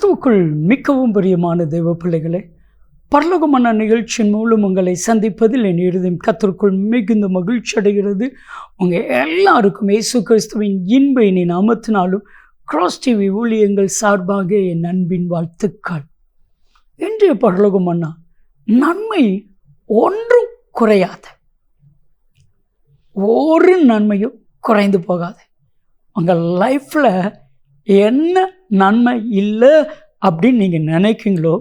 கிறிஸ்துவுக்குள் மிகவும் பிரியமான தெய்வ பிள்ளைகளே, பரலோகமான நிகழ்ச்சியின் மூலம் உங்களை சந்திப்பதில் என் இருதயம் கர்த்தருக்குள் மிகுந்த மகிழ்ச்சி அடைகிறது. உங்கள் எல்லாருக்கும் இயேசு கிறிஸ்துவின் இன்ப இனி நாமத்தினாலும் கிராஸ் டிவி ஊழியங்கள் சார்பாக என் அன்பின் வாழ்த்துக்கள். இன்றைய பரலோகமன்னா நன்மை ஒன்றும் குறையாது, ஒரு நன்மையும் குறைந்து போகாது. உங்கள் லைஃப்பில் என்ன நன்மை இல்லை அப்படின்னு நீங்கள் நினைக்கிங்களோ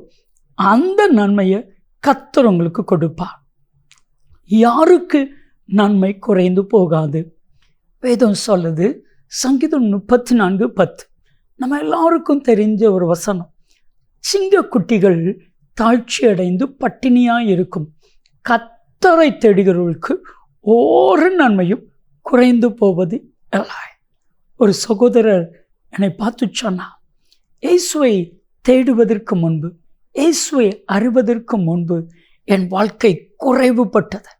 அந்த நன்மையை கர்த்தர் உங்களுக்கு கொடுப்பார். யாருக்கு நன்மை குறைந்து போகாது? வேதம் சொல்லுது, சங்கீதம் 34:10. நம்ம எல்லாருக்கும் தெரிஞ்ச ஒரு வசனம். சிங்கக்குட்டிகள் தாழ்ச்சி அடைந்து பட்டினியாக இருக்கும், கர்த்தரை தேடுகிறவர்களுக்கு ஒரு நன்மையும் குறைந்து போவது இல்லை. ஒரு சகோதரர் என்னை பார்த்து சொன்னா, இயேசுவை தேடுவதற்கு முன்பு, இயேசுவை அறிவதற்கு முன்பு என் வாழ்க்கை குறைவுபட்டது,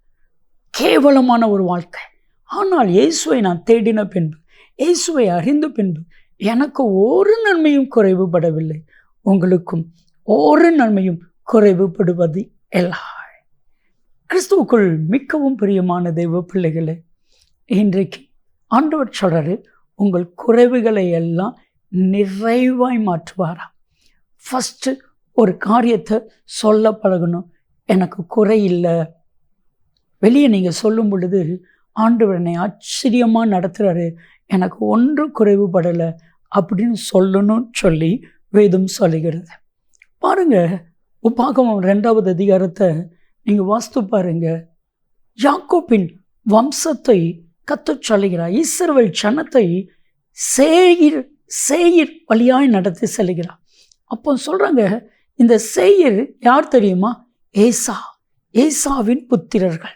கேவலமான ஒரு வாழ்க்கை. ஆனால் இயேசுவை நான் தேடின பின்பு, இயேசுவை அறிந்த பின்பு எனக்கு ஒரு நன்மையும் குறைவுபடவில்லை. உங்களுக்கும் ஒரு நன்மையும் குறைவுபடுவது இல்லை. கிறிஸ்துவுக்குள் மிகவும் பிரியமான தெய்வ பிள்ளைகளே, இன்றைக்கு ஆண்டவர் சொல்றாரு, உங்கள் குறைவுகளை எல்லாம் நிறைவாய் மாற்றுவாராம். ஃபஸ்ட்டு ஒரு காரியத்தை சொல்ல பழகணும். எனக்கு குறை இல்லை. வெளியே நீங்கள் சொல்லும் பொழுது, ஆண்டவர் என்னை ஆச்சரியமாக நடத்துகிறாரு, எனக்கு ஒன்றும் குறைவுபடலை அப்படின்னு சொல்லணும்னு சொல்லி வேதம் சொல்லுகிறது. பாருங்கள், உபாகமம் 2வது அதிகாரத்தை நீங்கள் வாஸ்து பாருங்கள். யாக்கோபின் வம்சத்தை கர்த்தர் சொல்லுகிறார். இஸ்ரவேல் ஜனத்தை சேயீர் வழியாய் நடத்தி செல்கிறார். அப்போ சொல்கிறாங்க, இந்த சேயீர் யார் தெரியுமா? ஏசாவின் புத்திரர்கள்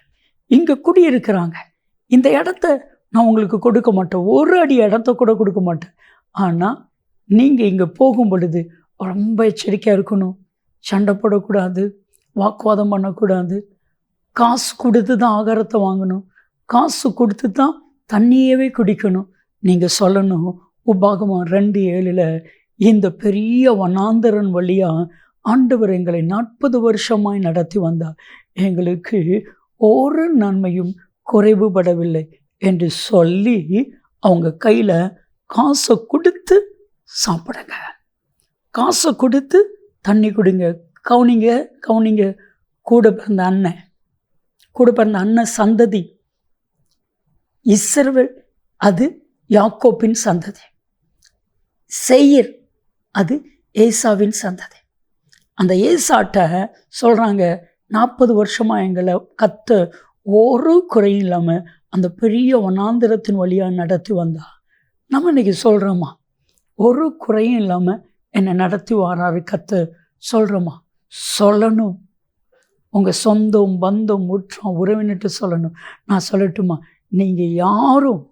இங்கே குடியிருக்கிறாங்க. இந்த இடத்த நான் உங்களுக்கு கொடுக்க மாட்டேன், ஒரு அடி இடத்த கூட கொடுக்க மாட்டேன். ஆனால் நீங்கள் இங்கே போகும் பொழுது ரொம்ப எச்சரிக்கையாக இருக்கணும். சண்டை போடக்கூடாது, வாக்குவாதம் பண்ணக்கூடாது. காசு கொடுத்து தான் ஆகாரத்தை வாங்கணும், காசு கொடுத்து தான் தண்ணியவே குடிக்கணும். நீங்கள் சொல்லணும், உபாகமம் 2:7, இந்த பெரிய வனாந்தரன் வழியாக ஆண்டவர் எங்களை 40 வருஷமாய் நடத்தி வந்தார், எங்களுக்கு ஒரு நன்மையும் குறைவுபடவில்லை என்று சொல்லி அவங்க கையில் காசை கொடுத்து சாப்பிடுங்க, காசை கொடுத்து தண்ணி குடிங்க. கவுனிங்க கூட பிறந்த அண்ணன் சந்ததி இஸ்ரவேல், அது யாக்கோபின் சந்ததி. சேயீர், அது ஏசாவின் சந்ததி. அந்த ஏசாட்ட சொல்கிறாங்க, 40 வருஷமாக எங்களை கத்த ஒரு குறையும் இல்லாமல் அந்த பெரிய வனாந்திரத்தின் வழியாக நடத்தி வந்தா. நம்ம இன்றைக்கி சொல்கிறோமா, ஒரு குறையும் இல்லாமல் என்னை நடத்தி வராரு கத்த சொல்கிறோமா? சொல்லணும். உங்கள் சொந்தம் பந்தம் முற்றம் உறவினர்கிட்ட சொல்லணும். நான் சொல்லட்டுமா, நீங்கள் யாரும்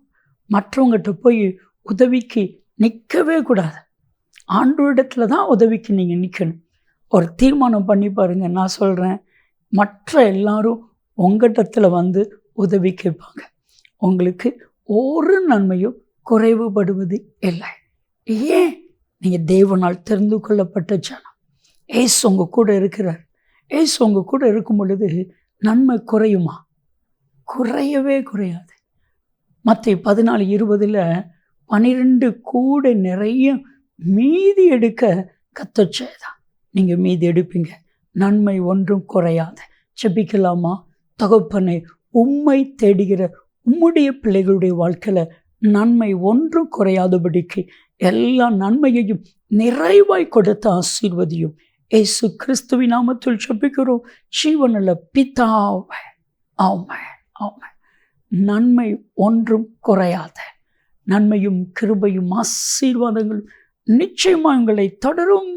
மற்றவங்ககிட்ட போய் உதவிக்கு நிற்கவே கூடாது. ஆண்டவரிடத்துல தான் உதவிக்கு நீங்கள் நிற்கணும். ஒரு தீர்மானம் பண்ணி பாருங்கள். நான் சொல்கிறேன், மற்ற எல்லாரும் உங்கள்கிட்டத்தில் வந்து உதவி கேட்பாங்க. உங்களுக்கு ஒரு நன்மையும் குறைவுபடுவது இல்லை. ஏன்? நீங்கள் தேவனால் தெரிந்து கொள்ளப்பட்ட ஜனம். ஏசு உங்கள் கூட இருக்கிறார். ஏசு உங்கள் கூட இருக்கும் பொழுது நன்மை குறையுமா? குறையவே குறையாது. மத்தேயு 14:20 12 கூடை நிறைய மீதி எடுக்க கர்த்தர் செய்தார். நீங்கள் மீதி எடுப்பீங்க, நன்மை ஒன்றும் குறையாது. ஜெபிக்கலாமா? தகப்பனே, உம்மை தேடுகிற உம்முடைய பிள்ளைகளுடைய வாழ்க்கையில் நன்மை ஒன்றும் குறையாதபடிக்கு எல்லா நன்மையையும் நிறைவாய் கொடுத்து ஆசீர்வதியும். இயேசு கிறிஸ்துவின் நாமத்தில் ஜெபிக்கிறோம் ஜீவனுள்ள பிதாவே, ஆமென், ஆமென். நன்மை ஒன்றும் குறையாத நன்மையும் கிருபையும் ஆசீர்வாதங்களும் நிச்சயமாக எங்களை தொடரும்.